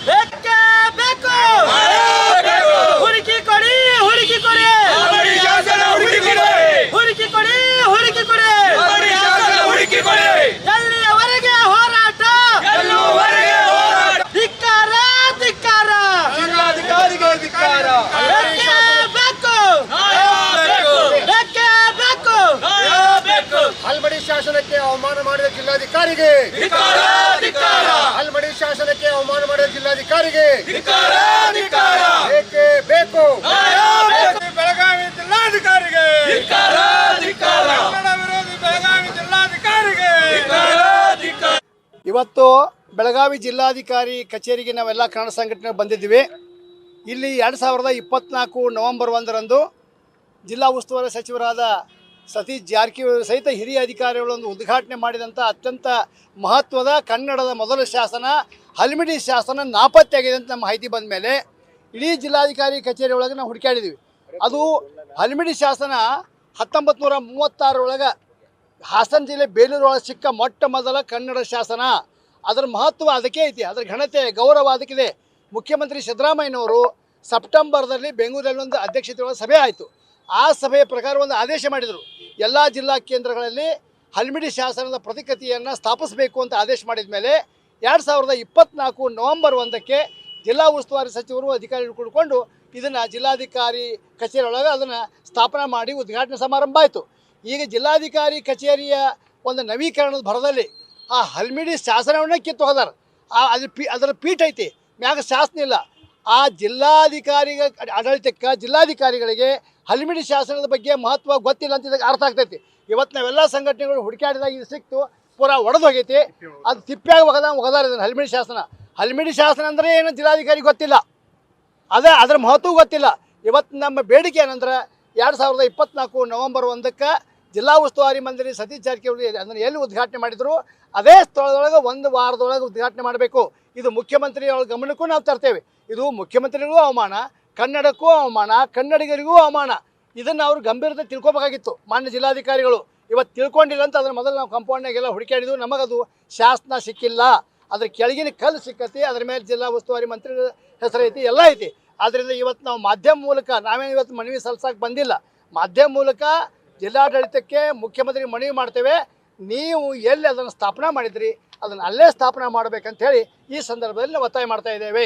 ಬೇಕೇ ಬೇಕು. ಹುಡುಕಿ ಕೊಡಿ, ಹುಡುಕಿ ಕೊಡಿ, ಹುಡುಕಿ ಕೊಡಿ, ಹುಡುಕಿ ಕೊಡಿ, ಎಲ್ಲಿಯವರೆಗೆ ಹೋರಾಟ? ಧಿಕ್ಕಾರ, ಧಿಕ್ಕಾರ, ಬೇಕೇ ಬೇಕು, ಬೇಕೇ ಬೇಕು. ಹಲ್ಮಡಿ ಶಾಸನಕ್ಕೆ ಅವಮಾನ ಮಾಡಿದ ಜಿಲ್ಲಾಧಿಕಾರಿಗೆ, ಹಲ್ಮಡಿ ಶಾಸನಕ್ಕೆ ಅವಮಾನ ಮಾಡಿದ ಜಿಲ್ಲಾಧಿಕಾರಿಗೆ ಬೇಕೇ ಬೇಕು. ಬೆಳಗಾವಿ ಜಿಲ್ಲಾಧಿಕಾರಿಗೆ, ಕನ್ನಡ ವಿರೋಧಿ ಬೆಳಗಾವಿ ಜಿಲ್ಲಾಧಿಕಾರಿಗೆ. ಇವತ್ತು ಬೆಳಗಾವಿ ಜಿಲ್ಲಾಧಿಕಾರಿ ಕಚೇರಿಗೆ ನಾವೆಲ್ಲ ಕನ್ನಡ ಸಂಘಟನೆ ಬಂದಿದ್ದೀವಿ. ಇಲ್ಲಿ 2024 ನವೆಂಬರ್ 1ರಂದು ಜಿಲ್ಲಾ ಉಸ್ತುವಾರಿ ಸಚಿವರಾದ ಸತೀಶ್ ಜಾರಕಿಹೊಳಿ ಸಹಿತ ಹಿರಿಯ ಅಧಿಕಾರಿಗಳೊಂದು ಉದ್ಘಾಟನೆ ಮಾಡಿದಂಥ ಅತ್ಯಂತ ಮಹತ್ವದ ಕನ್ನಡದ ಮೊದಲ ಶಾಸನ ಹಲ್ಮಿಡಿ ಶಾಸನ ನಾಪತ್ತೆಯಾಗಿದೆ ಅಂತ ನಮ್ಮ ಮಾಹಿತಿ ಬಂದ ಮೇಲೆ ಇಡೀ ಜಿಲ್ಲಾಧಿಕಾರಿ ಕಚೇರಿ ಒಳಗೆ ನಾವು ಹುಡುಕಾಡಿದ್ದೀವಿ. ಅದು ಹಲ್ಮಿಡಿ ಶಾಸನ 1936 ಹಾಸನ ಜಿಲ್ಲೆ ಬೇಲೂರು ಒಳಗೆ ಸಿಕ್ಕ ಮೊಟ್ಟ ಮೊದಲ ಕನ್ನಡ ಶಾಸನ. ಅದರ ಮಹತ್ವ ಅದಕ್ಕೆ ಐತಿ, ಅದರ ಘನತೆ ಗೌರವ ಅದಕ್ಕಿದೆ. ಮುಖ್ಯಮಂತ್ರಿ ಸಿದ್ದರಾಮಯ್ಯನವರು ಸೆಪ್ಟೆಂಬರ್ದಲ್ಲಿ ಬೆಂಗಳೂರಲ್ಲಿ ಒಂದು ಅಧ್ಯಕ್ಷತೆಯೊಳಗೆ ಸಭೆ ಆಯಿತು. ಆ ಸಭೆಯ ಪ್ರಕಾರ ಒಂದು ಆದೇಶ ಮಾಡಿದರು, ಎಲ್ಲ ಜಿಲ್ಲಾ ಕೇಂದ್ರಗಳಲ್ಲಿ ಹಲ್ಮಿಡಿ ಶಾಸನದ ಪ್ರತಿಕೃತಿಯನ್ನು ಸ್ಥಾಪಿಸಬೇಕು ಅಂತ ಆದೇಶ ಮಾಡಿದ ಮೇಲೆ 2024 ನವೆಂಬರ್ 1ಕ್ಕೆ ಜಿಲ್ಲಾ ಉಸ್ತುವಾರಿ ಸಚಿವರು ಅಧಿಕಾರಿಗಳು ಕೂಡಿಕೊಂಡು ಇದನ್ನು ಜಿಲ್ಲಾಧಿಕಾರಿ ಕಚೇರಿ ಒಳಗೆ ಅದನ್ನು ಸ್ಥಾಪನೆ ಮಾಡಿ ಉದ್ಘಾಟನೆ ಸಮಾರಂಭ ಆಯಿತು. ಈಗ ಜಿಲ್ಲಾಧಿಕಾರಿ ಕಚೇರಿಯ ಒಂದು ನವೀಕರಣದ ಭರದಲ್ಲಿ ಆ ಹಲ್ಮಿಡಿ ಶಾಸನವನ್ನೇ ಕಿತ್ತು ಹೋದಾರ. ಅದರ ಪೀಠ ಐತಿ, ಮ್ಯಾಗ ಶಾಸನ ಇಲ್ಲ. ಆ ಆಡಳಿತಕ್ಕೆ ಜಿಲ್ಲಾಧಿಕಾರಿಗಳಿಗೆ ಹಲ್ಮಿಡಿ ಶಾಸನದ ಬಗ್ಗೆ ಮಹತ್ವ ಗೊತ್ತಿಲ್ಲ ಅಂತ ಇದಕ್ಕೆ ಅರ್ಥ ಆಗ್ತೈತಿ. ಇವತ್ತು ನಾವೆಲ್ಲ ಸಂಘಟನೆಗಳು ಹುಡುಕಾಡಿದಾಗ ಇದು ಸಿಕ್ತು, ಪೂರಾ ಒಡೆದು ಹೋಗೈತಿ. ಅದು ತಿಪ್ಪಿಯಾಗಿ ಒಗದಾರ ಇದನ್ನು ಹಲ್ಮಿಡಿ ಶಾಸನ. ಹಲ್ಮಿಡಿ ಶಾಸನ ಅಂದರೆ ಏನು ಜಿಲ್ಲಾಧಿಕಾರಿ ಗೊತ್ತಿಲ್ಲ, ಅದರ ಮಹತ್ವ ಗೊತ್ತಿಲ್ಲ. ಇವತ್ತು ನಮ್ಮ ಬೇಡಿಕೆ ಏನಂದ್ರೆ 2024 ನವೆಂಬರ್ 1ಕ್ಕೆ ಜಿಲ್ಲಾ ಉಸ್ತುವಾರಿ ಮಂತ್ರಿ ಸತೀಶ್ ಜಾರಕಿಹೊಳಿ ಅದನ್ನು ಎಲ್ಲಿ ಉದ್ಘಾಟನೆ ಮಾಡಿದ್ರು ಅದೇ ಸ್ಥಳದೊಳಗೆ 1 ವಾರದೊಳಗೆ ಉದ್ಘಾಟನೆ ಮಾಡಬೇಕು. ಇದು ಮುಖ್ಯಮಂತ್ರಿಗಳ ಗಮನಕ್ಕೂ ನಾವು ತರ್ತೇವೆ. ಇದು ಮುಖ್ಯಮಂತ್ರಿಗಳಿಗೂ ಅವಮಾನ, ಕನ್ನಡಕ್ಕೂ ಅವಮಾನ, ಕನ್ನಡಿಗರಿಗೂ ಅವಮಾನ. ಇದನ್ನು ಅವರು ಗಂಭೀರತೆ ತಿಳ್ಕೊಬೇಕಾಗಿತ್ತು ಮಾನ್ಯ ಜಿಲ್ಲಾಧಿಕಾರಿಗಳು. ಇವತ್ತು ತಿಳ್ಕೊಂಡಿಲ್ಲ ಅಂತ ಅದರ ಮೊದಲು ನಾವು ಕಂಪೌಂಡ್ನಾಗೆಲ್ಲ ಹುಡುಕಾಡಿದ್ವು, ನಮಗದು ಶಾಸನ ಸಿಕ್ಕಿಲ್ಲ. ಅದ್ರ ಕೆಳಗಿನ ಕಲ್ಲು ಸಿಕ್ಕತಿ, ಅದ್ರ ಮೇಲೆ ಜಿಲ್ಲಾ ಉಸ್ತುವಾರಿ ಮಂತ್ರಿ ಹೆಸರು ಐತಿ, ಎಲ್ಲ ಐತಿ. ಆದ್ದರಿಂದ ಇವತ್ತು ನಾವು ಮಾಧ್ಯಮ ಮೂಲಕ ನಾವೇನು ಇವತ್ತು ಮನವಿ ಸಲ್ಲಿಸಕ್ಕೆ ಬಂದಿಲ್ಲ, ಮಾಧ್ಯಮ ಮೂಲಕ ಜಿಲ್ಲಾಡಳಿತಕ್ಕೆ ಮುಖ್ಯಮಂತ್ರಿ ಮನವಿ ಮಾಡ್ತೇವೆ, ನೀವು ಎಲ್ಲಿ ಅದನ್ನು ಸ್ಥಾಪನೆ ಮಾಡಿದ್ರಿ ಅದನ್ನು ಅಲ್ಲೇ ಸ್ಥಾಪನೆ ಮಾಡಬೇಕಂತ ಹೇಳಿ ಈ ಸಂದರ್ಭದಲ್ಲಿ ನಾವು ಒತ್ತಾಯ ಮಾಡ್ತಾ ಇದ್ದೇವೆ.